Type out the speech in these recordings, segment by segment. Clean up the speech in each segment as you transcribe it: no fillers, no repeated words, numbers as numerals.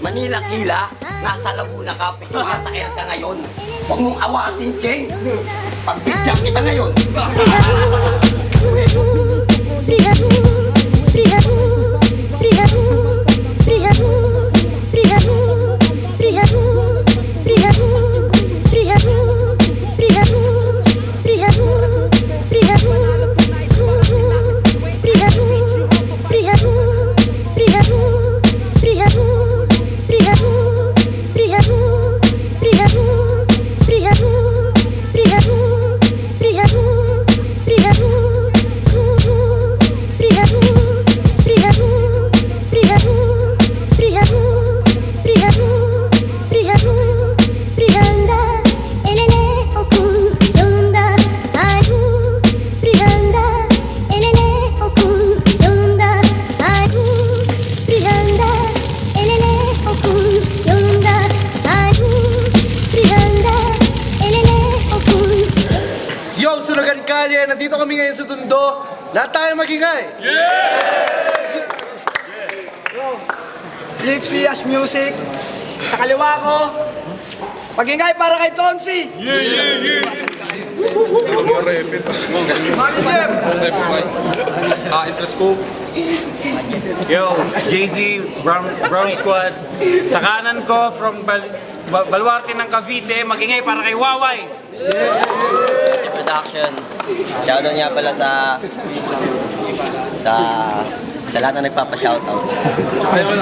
Manila Kila, nasa Laguna ka, sumasakyan ka ngayon. Huwag mong awatin, Cheng. Pagbigyan kita ngayon. Yo, Sunugan Kalye! Nandito kami ngayon sa Tondo. Lahat tayo magingay! Lipsy as music. Sa kaliwa ko, pag-ingay para kay Tonsi. Interscope. Yo, Jay-Z, Brown Squad. Sa kanan ko, from Baluarte ng Cavite, magingay para kay Waway. Si Production. Shoutout nga pala sa lahat na nagpapa-shoutout. Ayun,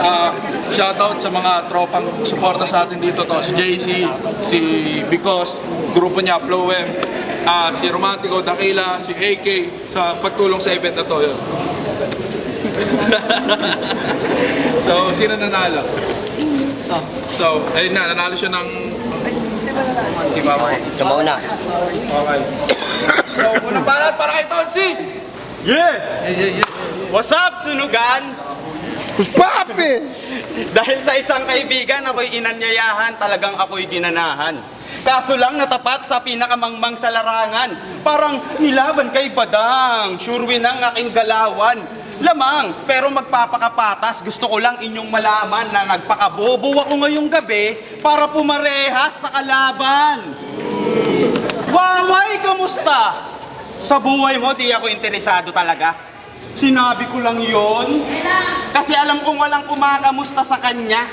shoutout sa mga tropang suporta sa atin dito to. Si JC, si Because, grupo niya, Flowem, si Romantico, Dakila, si AK sa pagtulong sa event na to. Yun. So, sino nanalo? So, ayun na, nanalo siya ng... Di ba ako? Kamaw na. Okay. So, unang balat para kay Tonsi! What's up, Sunugan? Papi! Dahil sa isang kaibigan ako'y inanyayahan, talagang ako'y ginanahan. Kaso lang natapat sa pinakamangmang sa larangan. Parang nilaban kay Badang, sure win ang aking galawan. Lamang, pero magpapakapatas, gusto ko lang inyong malaman na nagpakabobo ako ngayong gabi para pumarehas sa kalaban. Waway, kamusta? Sa buhay mo, di ako interesado talaga. Sinabi ko lang yon kasi alam kong walang kumakamusta sa kanya.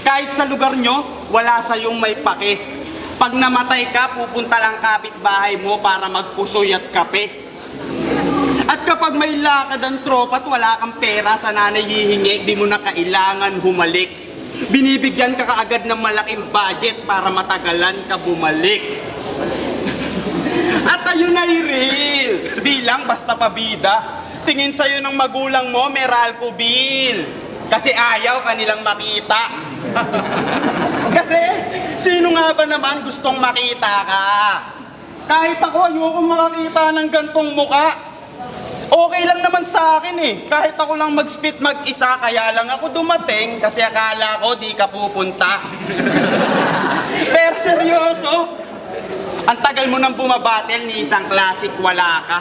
Kahit sa lugar nyo, wala sa yung may pake. Pag namatay ka, pupunta lang kapitbahay mo para magpusoy at kape. At kapag may lakad ang tropa at wala kang pera sa nanay hihingi, di mo na kailangan humalik. Binibigyan ka kaagad ng malaking budget para matagalan ka bumalik. At ayun ay real, di lang basta pabida. Tingin sa'yo ng magulang mo, Meralco Bill. Kasi ayaw kanilang makita. Kasi, sino nga ba naman gustong makita ka? Kahit ako, ayokong makakita ng gantong muka. Okay lang naman sa akin eh. Kahit ako lang mag-spit mag-isa, kaya lang ako dumating kasi akala ko di ka pupunta. Pero seryoso, ang tagal mo nang bumabattle ni isang classic, wala ka.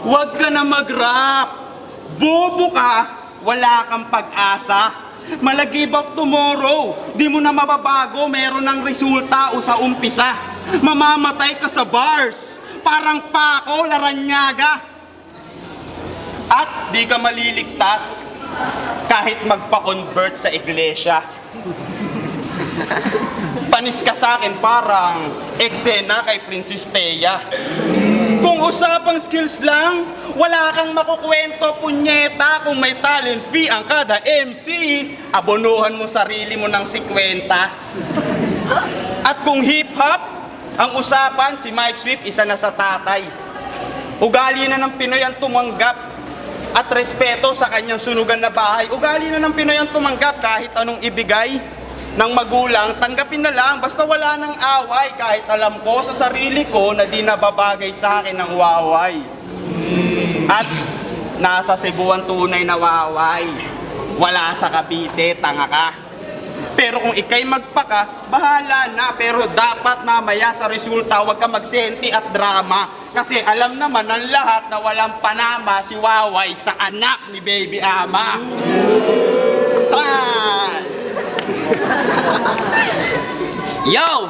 Huwag ka na mag-rap. Bobo ka, wala kang pag-asa. Mala-give up tomorrow. Di mo na mababago, meron ng resulta o sa umpisa. Mamamatay ka sa bars. Parang Paco, Laranyaga. At di ka maliligtas kahit magpa-convert sa iglesia. Panis ka sa akin parang eksena kay Princess Thea. Kung usapang skills lang, wala kang makukwento, punyeta. Kung may talent fee ang kada MC, abonuhan mo sarili mo ng 50. At kung hip-hop ang usapan, si Mike Swift isa na sa tatay. Ugali na ng Pinoy ang tumanggap at respeto sa kanyang sunugan na bahay. Ugali na ng Pinoy ang tumanggap kahit anong ibigay. ng magulang, tanggapin na lang, basta wala ng away, kahit alam ko sa sarili ko na di nababagay sa akin ng waway. At nasa Cebu ang tunay na waway, wala sa Cavite, tanga ka. Pero kung ikay magpaka, bahala na, pero dapat mamaya sa resulta, huwag ka magsenti at drama. Kasi alam naman ng lahat na walang panama si Waway sa anak ni Baby Ama. Tan! Yo!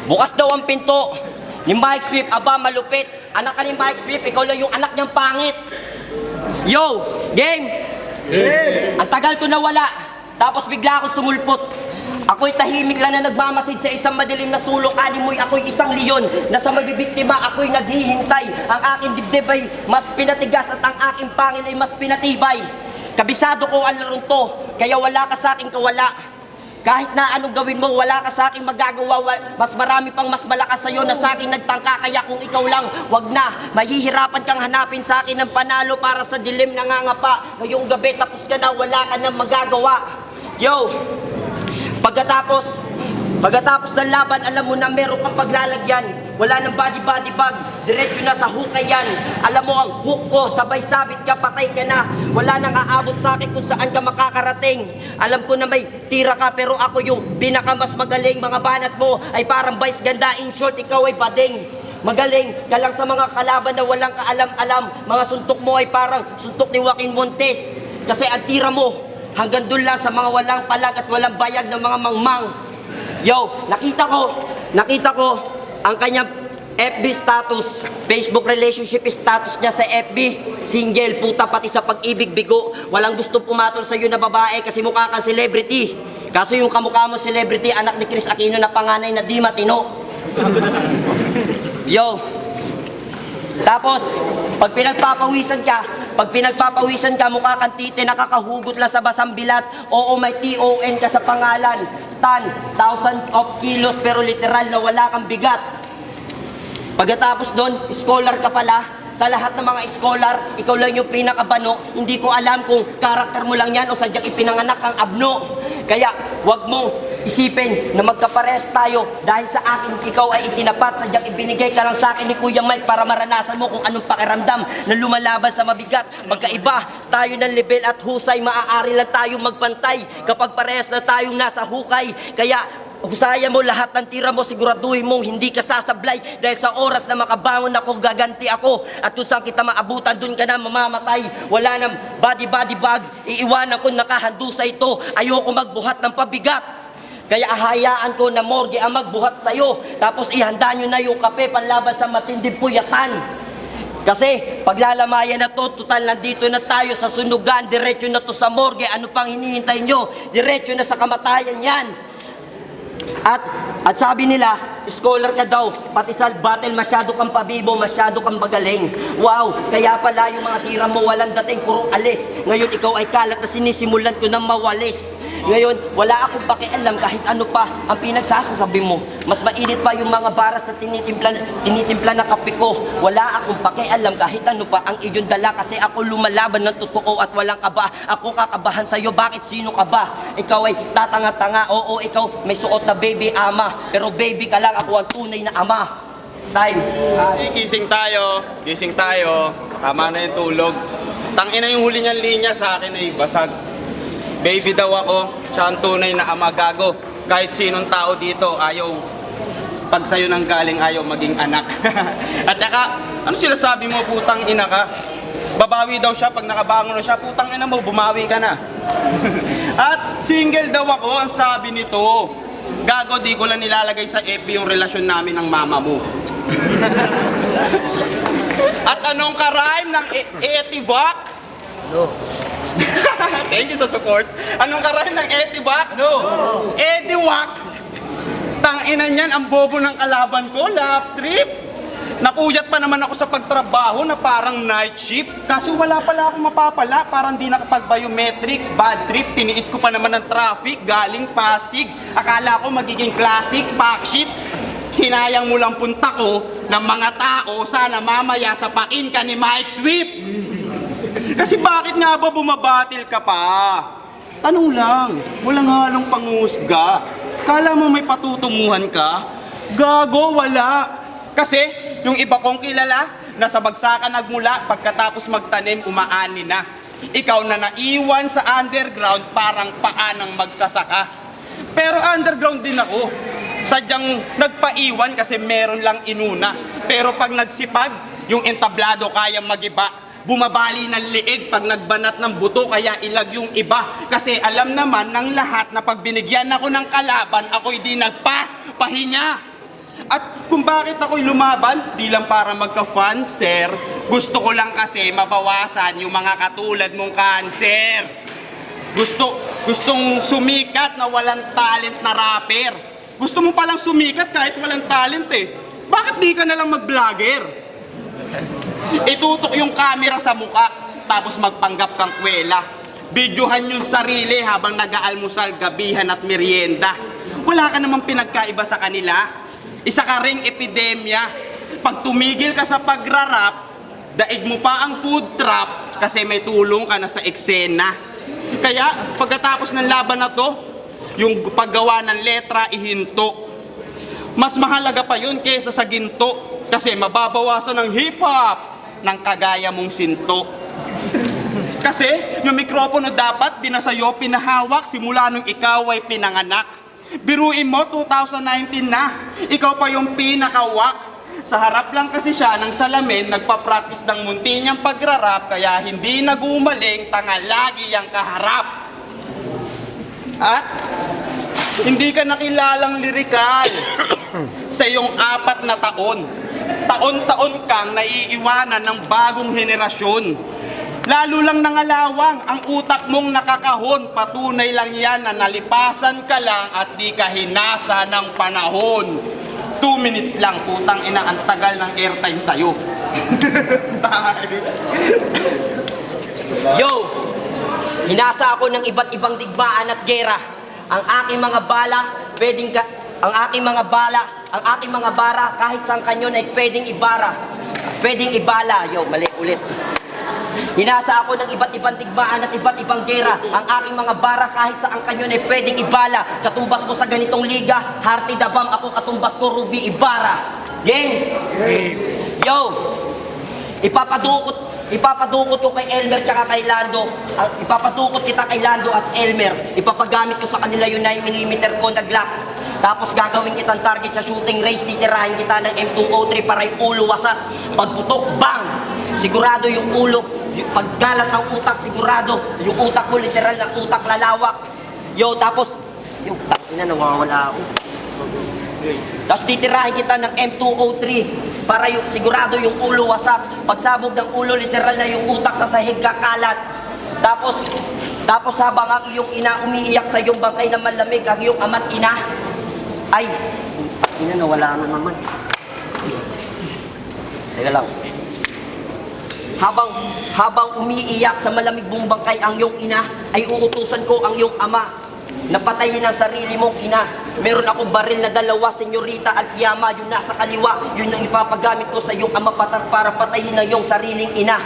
Bukas daw ang pinto ni Mike Swift. Aba, malupit. Anak ka ni Mike Swift, ikaw lang yung anak niyang pangit. Yo! Game! Ang tagal ko nawala. Tapos bigla ako sumulpot. Ako'y tahimik lang na nagmamasid sa isang madilim na sulok. Animoy ako'y isang leon na sa magbibiktima ako'y naghihintay. Ang aking dibdib ay mas pinatigas at ang aking pangil ay mas pinatibay. Kabisado ko ang larong to, kaya wala ka sa aking kawala. Kahit na anong gawin mo, wala ka sa aking magagawa. Mas marami pang mas malakas sa'yo na sa aking nagtangka. Kaya kung ikaw lang, wag na. Mahihirapan kang hanapin sa akin ng panalo para sa dilim na ngangapa. Ngayong gabi, tapos ka na, wala ka nang magagawa. Yo! Pagkatapos ng laban, alam mo na meron kang paglalagyan. Wala nang body bag, diretso na sa hukay yan. Alam mo ang hook ko, sabay sabit ka, patay ka na. Wala nang aabot sa akin kung saan ka makakarating. Alam ko na may tira ka, pero ako yung pinakamas magaling. Mga banat mo ay parang vice ganda, in short, ikaw ay bading. Magaling ka lang sa mga kalaban na walang kaalam-alam. Mga suntok mo ay parang suntok ni Joaquin Montes. Kasi ang tira mo, hanggang doon lang sa mga walang palag at walang bayag ng mga mangmang. Yo, nakita ko ang kanyang FB status, Facebook relationship status niya sa FB, single, puta, pati sa pag-ibig, bigo. Walang gusto pumatol sa iyo na babae kasi mukha kang celebrity. Kaso yung kamukha mo celebrity, anak ni Chris Aquino na panganay na di matino. Yo, tapos, pag pinagpapawisan ka, mukha kang tite, nakakahugot lang sa basang bilat. Oo, may TON ka sa pangalan. Tan, 1,000 of kilos, pero literal na wala kang bigat. Pagkatapos doon, scholar ka pala. Sa lahat ng mga scholar, ikaw lang yung pinakabano. Hindi ko alam kung karakter mo lang yan o sadyang ipinanganak kang abno. Kaya, wag mo isipin na magkapares tayo dahil sa akin ikaw ay itinapat, sadyang ibinigay ka lang sa akin ni Kuya Mike para maranasan mo kung anong pakiramdam na lumalaban sa mabigat. Magkaiba tayo ng level at husay, maaari lang tayong magpantay kapag parehas na tayong nasa hukay. Kaya husayan mo lahat ng tira mo, siguraduhin mong hindi ka sasablay dahil sa oras na makabangon ako, gaganti ako. At kung saan kita maabutan, dun ka na mamamatay. Wala nang body bag, iiwanan ko nakahando sa ito. Ayoko magbuhat ng pabigat. Kaya ahayaan ko na morgue ang magbuhat sa'yo. Tapos ihanda nyo na yung kape panlaban sa matinding puyatan. Kasi paglalamayan na to, total nandito na tayo sa sunugan. Diretso na to sa morgue. Ano pang hinihintay nyo? Diretso na sa kamatayan yan. At sabi nila, scholar ka daw, pati sa battle masyado kang pabibo, masyado kang magaling. Wow, kaya pala yung mga tira mo walang dating, puro alis. Ngayon ikaw ay kalat na sinisimulan ko ng mawalis. Ngayon, wala akong pakialam kahit ano pa ang pinagsasasabi mo. Mas mainit pa yung mga baras na tinitimpla na kape ko. Wala akong pakialam kahit ano pa ang iyong dala kasi ako lumalaban ng totoo at walang kaba. Ako kakabahan sa'yo, bakit sino ka ba? Ikaw ay tatanga-tanga, oo, ikaw may suot na baby ama. Pero baby ka lang, ako ang tunay na ama. Time. Gising tayo. Tama na yung tulog. Tangina yung huli niyang linya sa akin ay basag. Baby daw ako, siya ang tunay na ama, gago. Kahit sinong tao dito, ayaw, pag sa'yo nang galing, ayaw maging anak. At saka, ano sila sabi mo, putang ina ka? Babawi daw siya, pag nakabangon na siya, putang ina mo, bumawi ka na. At single daw ako, ang sabi nito. Gago, di ko lang nilalagay sa FB yung relasyon namin ng mama mo. At anong ka-rhyme ng Etivac? No. Thank you sa support. Anong ka-rhyme ng Etivac? No. Ediwac. Tanginan yan, ang bobo ng kalaban ko, lap trip. Napuyat pa naman ako sa pagtrabaho na parang night shift. Kaso wala pala akong mapapala, parang di nakapag-biometrics, bad trip. Tiniis ko pa naman ng traffic, galing Pasig. Akala ko magiging classic, pack shit. Sinayang mo lang punta ko ng mga tao, sana mamaya sapakin ka ni Mike Swift. Kasi bakit nga ba bumabatil ka pa? Tanong lang, walang halong panghusga. Kala mo may patutunguhan ka? Gago, wala. Kasi yung iba kong kilala, nasa bagsakan nagmula, pagkatapos magtanim, umaani na. Ikaw na naiwan sa underground, parang paanang magsasaka. Pero underground din ako. Sadyang nagpaiwan kasi meron lang inuna. Pero pag nagsipag, yung entablado kayang magiba. Bumabali ng liig pag nagbanat ng buto, kaya ilag yung iba. Kasi alam naman ng lahat na pag binigyan ako ng kalaban, ako'y di nagpapahinya. At kung bakit ako'y lumaban, di lang para magka-fun, sir. Gusto ko lang kasi mabawasan yung mga katulad mong cancer. Gustong sumikat na walang talent na rapper. Gusto mo palang sumikat kahit walang talent eh. Bakit di ka nalang mag-vlogger? Itutok yung camera sa muka, tapos magpanggap kang kwela. Videohan yung sarili habang nag-aalmusal, gabihan at merienda. Wala ka namang pinagkaiba sa kanila. Isa ka ring epidemya. Pag tumigil ka sa pagrarap, daig mo pa ang food trap kasi may tulong ka na sa eksena. Kaya pagkatapos ng laban na to, yung paggawa ng letra ihinto. Mas mahalaga pa yun kaysa sa ginto kasi mababawasan ng hip-hop ng kagaya mong sinto. Kasi yung mikropono dapat di na sa'yo pinahawak simula nung ikaw ay pinanganak. Biruin mo, 2019 na, ikaw pa yung pinakawak. Sa harap lang kasi siya ng salamin, nagpa-practice ng munti niyang pagrarap, kaya hindi nagumaling, tanga lagi yang kaharap. At hindi ka nakilalang lirikal sa iyong 4 na taon. Taon-taon kang naiiwanan ng bagong henerasyon. Lalo lang nangalawang ang utak mong nakakahon. Patunay lang yan na nalipasan ka lang at di ka hinasa ng panahon. 2 minutes lang, putang ina, ang tagal ng airtime sa'yo. Yo! Hinasa ako ng iba't ibang digmaan at gera. Ang aking mga bala, ang aking mga bara, kahit saan kanyon ay pwedeng ibara. Pwedeng ibala. Yo, mali ulit. Hinasa ako ng iba't ibang digmaan at iba't ibang gera. Ang aking mga bara kahit saan kanyon ay pwedeng ibala. Katumbas mo sa ganitong liga, Harty Dabam, ako katumbas ko, Ruby Ibarra. Gang! Yo! Ipapadukot ko kay Elmer tsaka kay Lando. Ipapadukot kita kay Lando at Elmer. Ipapagamit ko sa kanila yung 9mm ko na Glock. Tapos gagawin kitang target sa shooting range. Titirahin kita ng M203 para yung ulo wasak. Pagputok, bang! Sigurado yung ulo. Paggalat ng utak, sigurado. Yung utak mo, literal na utak lalawak. Yo, tapos, yung takina, nawawala ako. Tapos titirahin kita ng M203 para yung sigurado yung ulo wasak. Pagsabog ng ulo, literal na yung utak sa sahig kakalat. Tapos habang ang iyong ina umiiyak sa iyong bangkay na malamig, ang iyong ama't ina ay ina nawala na naman. Teka lang. Habang umiiyak sa malamig mong bangkay ang iyong ina, ay uutusan ko ang iyong ama na patayin ang sarili mong ina. Meron akong baril na 2, senyorita at yama, yung nasa kaliwa, yun ang ipapagamit ko sa iyong ama para patayin ang iyong sariling ina.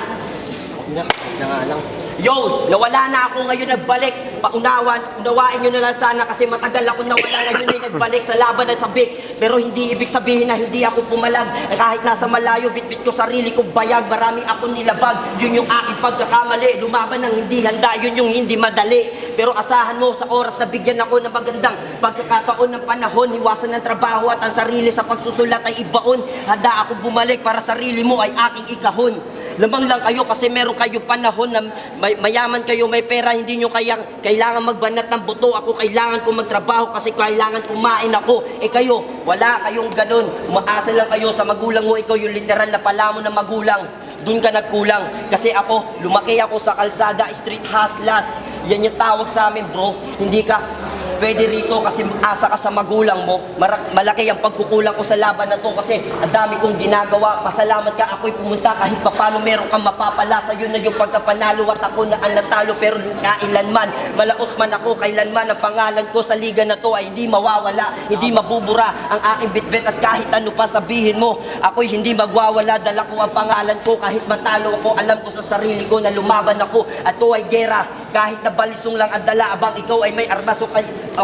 Yo, nawala na ako ngayon, nagbalik. Unawain nyo na lang sana kasi matagal ako nawala, ngayon ay nagbalik sa laban at sabik. Pero hindi ibig sabihin na hindi ako pumalag. Kahit nasa malayo, bitbit ko sarili ko bayag. Marami akong nilabag, yun yung aking pagkakamali. Lumaban ng hindi handa, yun yung hindi madali. Pero asahan mo sa oras na bigyan ako ng magandang pagkakataon ng panahon. Iwasan ng trabaho at ang sarili sa pagsusulat ay ibaon. Handa ako bumalik para sarili mo ay aking ikahon. Lamang lang kayo kasi meron kayo panahon na mayaman kayo, may pera, hindi nyo kailangan magbanat ng buto. Ako kailangan ko magtrabaho kasi kailangan kumain ako. Kayo, wala kayong ganun. Umaasa lang kayo sa magulang mo. Ikaw yung literal na pala mo na magulang. Doon ka nagkulang. Kasi ako, lumaki ako sa kalsada, street hustlers. Yan yung tawag sa amin, bro. Hindi ka pwede rito kasi asa ka sa magulang mo. Malaki ang pagkukulang ko sa laban na to kasi ang dami kong ginagawa. Pasalamat ka, ako'y pumunta kahit papano meron kang mapapala. Sa'yo na yung pagkapanalo at ako na ang natalo. Pero kailanman, malaos man ako, kailanman ang pangalan ko sa liga na to ay hindi mawawala, hindi mabubura ang aking bitbit. At kahit ano pa sabihin mo, ako'y hindi magwawala. Dala ko ang pangalan ko kahit matalo ako. Alam ko sa sarili ko na lumaban ako at to ay gera. kahit na balisong lang ang dala, abang ikaw ay may armas o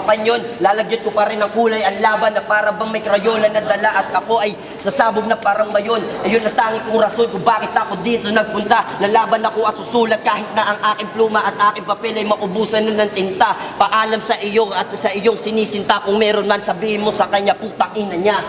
kanyon, lalagyan ko pa rin ng kulay ang laban na para bang may krayola na dala at ako ay sasabog na parang mayon. Ayun ang tanging kong rason kung bakit ako dito nagpunta. Lalaban ako at susulat kahit na ang aking pluma at aking papel ay maubusan na ng tinta. Paalam sa iyo at sa iyong sinisinta, kung meron man sabihin mo sa kanya, putang ina niya.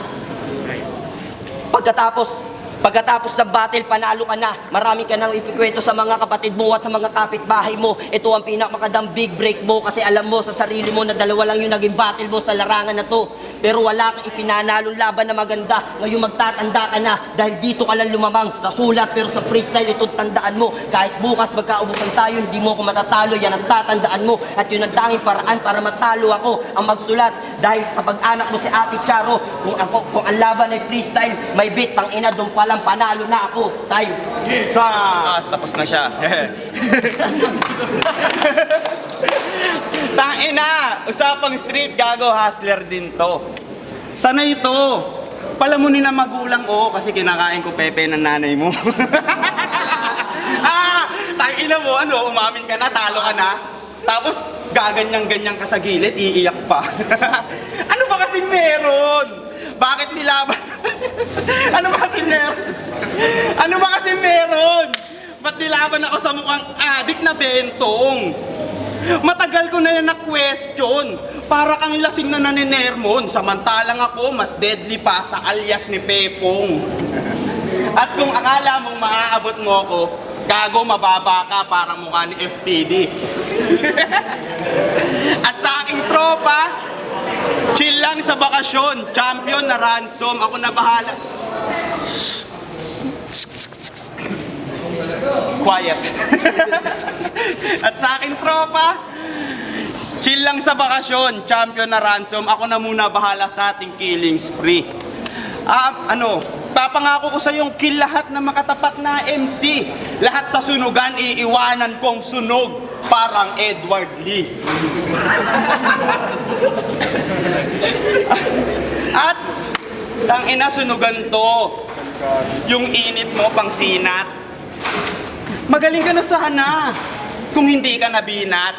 Pagkatapos ng battle, panalo ka na. Marami ka nang ipikwento sa mga kapatid mo at sa mga kapitbahay mo. Ito ang pinakamakadang big break mo kasi alam mo sa sarili mo na dalawa lang yung naging battle mo sa larangan na to. Pero wala kang ipinanalong laban na maganda. Ngayon magtatanda ka na dahil dito ka lang lumamang sa sulat, pero sa freestyle itong tandaan mo. Kahit bukas magkaubusan tayo, hindi mo ako matatalo. Yan ang tatandaan mo at yun ang tanging paraan para matalo ako ang magsulat. Dahil kapag anak mo si Ate Charo, kung ang laban ay freestyle, may beat, tang ina, doon palang panalo na ako. Time. Tapos na siya. Tangina, usapang street, gago, hustler din to. Sana ito, palamunin na magulang ko kasi kinakain ko pepe ng nanay mo. Tangina mo, umamin ka na, talo ka na. Tapos, gaganyang-ganyang ka sa gilid, iiyak pa. Ano ba kasi meron? Bakit nilaban? Ano ba kasi meron? Ba't nilaban ako sa mukhang adik na bentong? Matagal ko na yan na-question. Para kang lasing na naninermon. Samantalang ako, mas deadly pa sa alias ni Pepong. At kung akala mong maaabot mo ako, gago, mababa ka, parang mukha ni FTD. At sa aking tropa, chill lang sa bakasyon, champion na ransom, ako na bahala. Quiet. At sa aking tropa, chill lang sa bakasyon, champion na ransom, ako na muna bahala sa ating killing spree. Papangako ko sa yung kill lahat na makatapat na MC. Lahat sa sunugan, iiwanan kong sunog. Parang Edward Lee. At, tangina, sunugan to. Yung init mo, pang sinat. Magaling ka na sana kung hindi ka nabinat.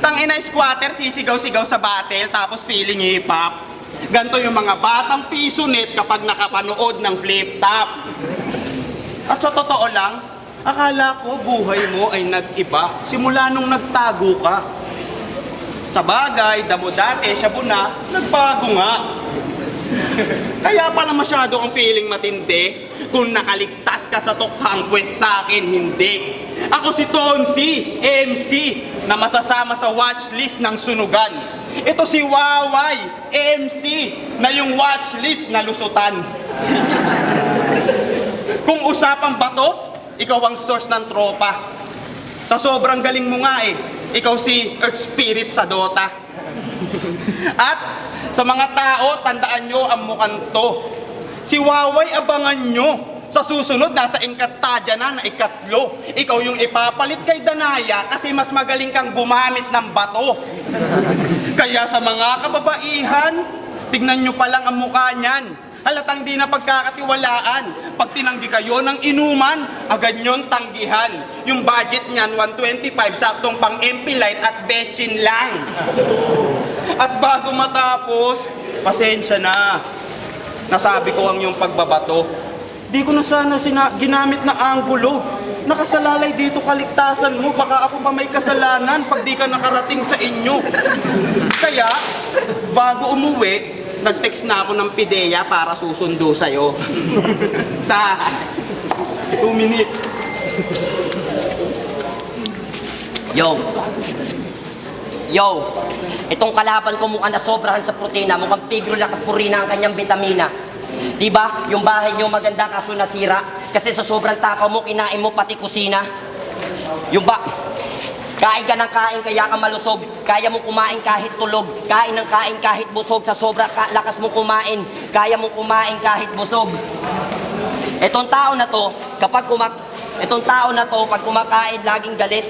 Tangina, squatter, sisigaw-sigaw sa battle, tapos feeling hip-hop. Ganto yung mga batang pisonet kapag nakapanood ng flip top. At sa totoo lang, akala ko buhay mo ay nag-iba simula nung nagtago ka. Sa bagay, damo dati, shabu na, nagbago nga. Kaya pala masyado ang feeling matindi kung nakaligtas ka sa tukhang, pues sa akin hindi. Ako si Tonsi, MC, na masasama sa watchlist ng sunugan. Ito si Waway, MC, na yung watchlist na lusutan. Kung usapang bato, ikaw ang source ng tropa. Sa sobrang galing mo nga ikaw si Earth Spirit sa Dota. At sa mga tao, tandaan nyo ang mukanto. Si Waway, abangan nyo. Sa susunod, nasa Encantadia na ikatlo. Ikaw yung ipapalit kay Danaya kasi mas magaling kang gumamit ng bato. Kaya sa mga kababaihan, tignan nyo pa lang ang mukha niyan. Halatang di na pagkakatiwalaan. Pag tinanggi kayo ng inuman, agad nyon tanggihan. Yung budget niyan, 125, saktong pang MP Light at Betchin lang. At bago matapos, pasensya na. Nasabi ko ang yung pagbabato. Di ko na sana ginamit na anggulo. Nakasalalay dito kaligtasan mo, baka ako pa may kasalanan pag di ka nakarating sa inyo. Kaya, bago umuwi, nag-text na ako ng PIDEA para susundo sa'yo. 2 minutes. Yo, itong kalaban ko mukhang nasobrahan sa protina, mukhang pigro na kapurina ang kanyang vitamina. Diba, yung bahay nyo maganda kaso nasira, kasi sa sobrang takaw mo, kinain mo pati kusina. Yung ba, kain ka ng kain kaya ka malusog, kaya mo kumain kahit tulog, kain ng kain kahit busog, sa sobrang lakas mo kumain, kaya mo kumain kahit busog. Itong tao na to, pag kumakain, laging galit.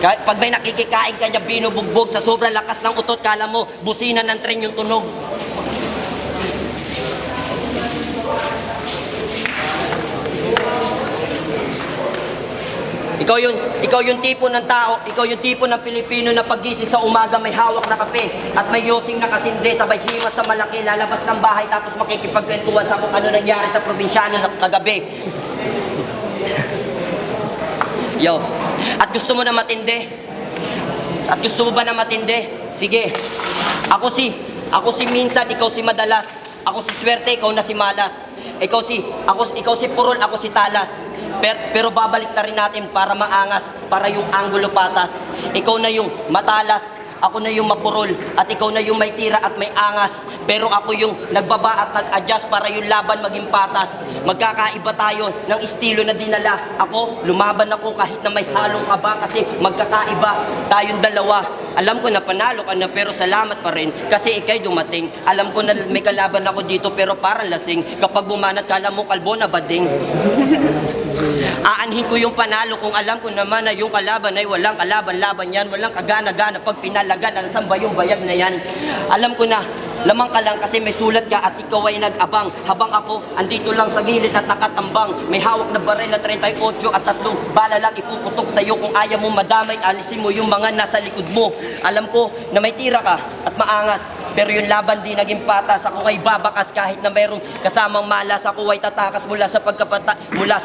Pag may nakikikain ka niya, binubugbog sa sobrang lakas ng utot, kala mo, busina ng tren yung tunog. Ikaw yung tipo ng tao, ikaw yung tipo ng Pilipino na pagising sa umaga may hawak na kape at may yosing na kasindi, sabay himas sa malaki, lalabas ng bahay tapos makikipagkwentuhan sa kung ano nangyari sa probinsyano na kagabi. Yo, at gusto mo na matindi? At gusto mo ba na matindi? Sige. Ako si minsan, ikaw si madalas. Ako si swerte, ikaw na si malas. Ikaw si purol, ako si talas. Pero babalik na rin natin para maangas, para yung anggulo patas. Ikaw na yung matalas, ako na yung mapurol, at ikaw na yung may tira at may angas. Pero ako yung nagbaba at nag-adjust para yung laban maging patas. Magkakaiba tayo ng estilo na dinala. Ako, lumaban ako kahit na may halong kaba kasi magkakaiba tayong dalawa. Alam ko na panalo ka na pero salamat pa rin kasi ikay dumating. Alam ko na may kalaban ako dito pero parang lasing. Kapag bumanat kala mo kalbo na bading. Aanhin ko yung panalo kung alam ko naman na yung kalaban ay walang kalaban-laban yan. Walang kagana-gana pag pinalagan. Alasan ba yung bayag na yan? Alam ko na, lamang ka lang kasi may sulat ka at ikaw ay nag-abang. Habang ako, andito lang sa gilid at nakatambang. May hawak na baril na 38 at 3 bala lang ipuputok sa'yo. Kung ayaw mo madamay, alisin mo yung mga nasa likod mo. Alam ko na may tira ka at maangas. Pero yung laban di naging patas. Ako ay babakas kahit na mayroong kasamang malas. Ako ay tatakas mula sa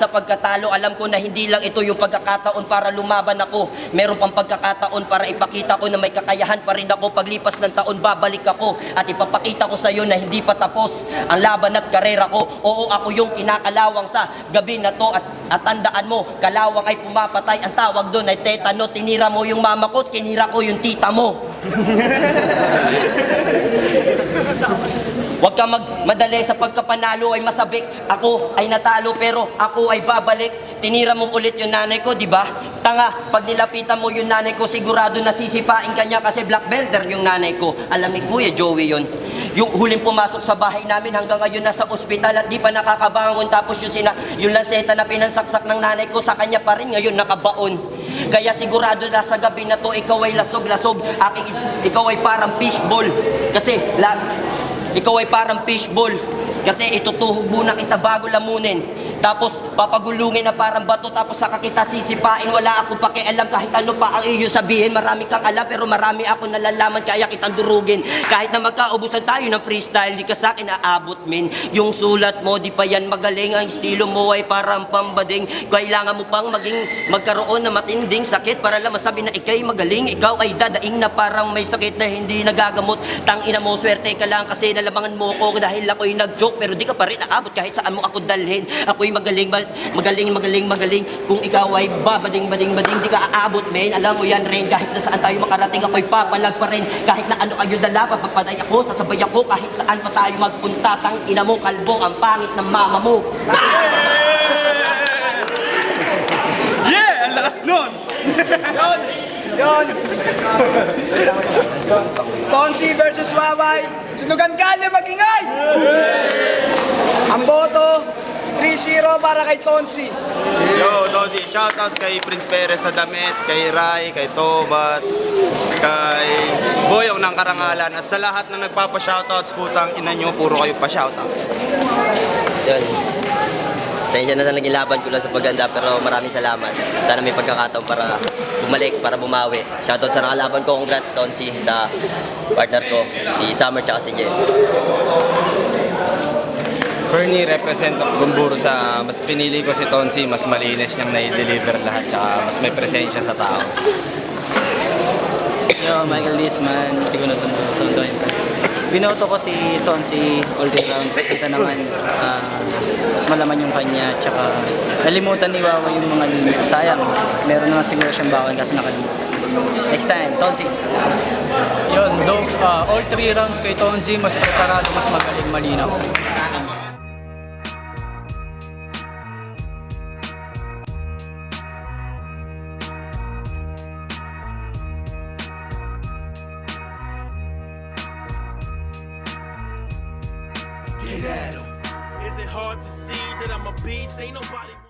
pagkatalo. Alam ko na hindi lang ito yung pagkakataon para lumaban ako. Meron pang pagkakataon para ipakita ko na may kakayahan pa rin ako. Paglipas ng taon, babalik ako at ipapakita ko sa iyo na hindi pa tapos ang laban at karera ko. Oo, ako yung kinakalawang sa gabi na to at tandaan mo, kalawang ay pumapatay. Ang tawag doon ay tetano. Tinira mo yung mama ko, kinira ko yung tita mo. Huwag ka magmadali sa pagkapanalo ay masabik. Ako ay natalo pero ako ay babalik. Tinira mo ulit yung nanay ko, di ba? Tanga, pag nilapitan mo yung nanay ko, sigurado nasisipain ka niya kasi black belter yung nanay ko. Alam ni Kuya Joey yun. Yung huling pumasok sa bahay namin hanggang ngayon nasa ospital at di pa nakakabangon. Tapos yung lanseta na pinansaksak ng nanay ko sa kanya pa rin ngayon nakabaon. Kaya sigurado na sa gabi na to ikaw ay lasog-lasog. Ikaw ay parang fishball. Kasi ikaw ay parang fishball. Kasi itutuhog muna kita bago lamunin. Tapos papagulungin na parang bato. Tapos saka kita sisipain. Wala akong pakialam kahit ano pa ang iyo sabihin. Marami kang alam pero marami ako nalalaman. Kaya kitang durugin. Kahit na magkaubusan tayo ng freestyle, di ka sa akin aabot min. Yung sulat mo di pa yan magaling. Ang estilo mo ay parang pambading. Kailangan mo pang magkaroon na matinding sakit para lang masabi na ikay magaling. Ikaw ay dadaing na parang may sakit na hindi nagagamot. Tangina mo, swerte ka lang kasi nalabangan mo ko dahil ako'y nag-joke pero di ka pa rin naabot kahit saan mo ako dalhin. Ako'y magaling. Kung ikaw ay bading, di ka aabot, men. Alam mo yan rin, kahit na saan tayo makarating, ako'y papalag pa rin. Kahit na ano kayo dala, papapatay ako, sasabay ako, kahit saan pa tayo magpunta. Tang ina mo, kalbo, ang pangit ng mama mo. Yeah! Ang lakas nun! Yon! Tonsi versus Waway. Sunugan kalye magingay! Ang boto, 3-0 para kay Tonsi. Yo, Doji, shoutouts kay Prince Perez sa damit, kay Rai, kay Tobats, kay Boyong ng Karangalan, at sa lahat ng nagpapa-shoutouts, putang ina nyo, puro kayo pa-shoutouts. Yun. Pasensya na naging laban ko lang sa paganda pero maraming salamat. Sana may pagkakataon para bumalik, para bumawi. Shoutout sa nakalaban ko. Congrats Tonsi sa partner ko, si Summer tsaka si Jen. Fernie represent Gumburo sa mas pinili ko si Tonsi, mas malinis niyang nai-deliver lahat tsaka mas may presensya sa tao. Yo, Michael Lisman, siguro tondo. Binoto ko si Tonsi all the rounds. Ito naman, mas malaman yung kanya. Tsaka nalimutan ni Wawa yung mga sayang. Meron naman siguro siyang bawal kasi nakalimutan. Next time, Tonsi. Yun, all 3 rounds kay Tonsi, mas preparado, mas magaling, malinaw. Is it hard to see that I'm a beast? Ain't nobody